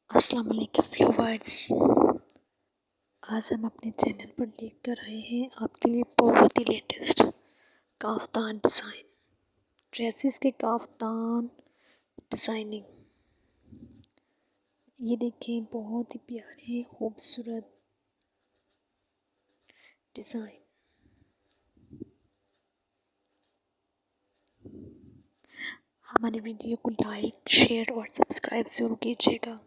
अस्सलाम वालेकुम व्यूवर्स। आज हम अपने चैनल पर लेकर आए हैं आपके लिए बहुत ही लेटेस्ट काफ्तान डिज़ाइन, ड्रेसेस के काफ्तान डिज़ाइनिंग। ये देखें, बहुत ही प्यारे खूबसूरत डिज़ाइन। हमारे वीडियो को लाइक, शेयर और सब्सक्राइब ज़रूर कीजिएगा।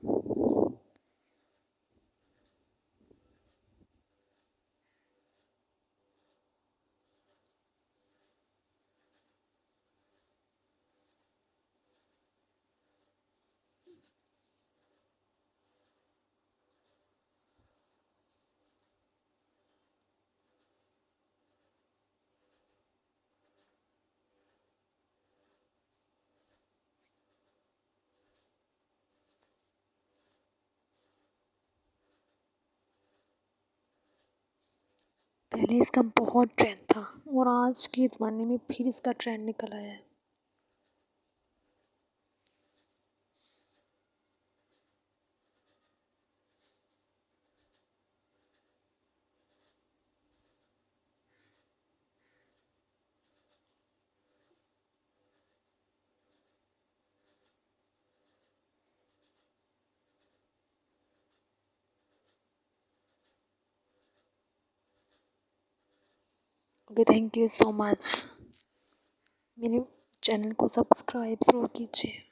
पहले इसका बहुत ट्रेंड था और आज के ज़माने में फिर इसका ट्रेंड निकल आया है। Okay, thank you so much. मेरे चैनल को सब्सक्राइब ज़रूर कीजिए।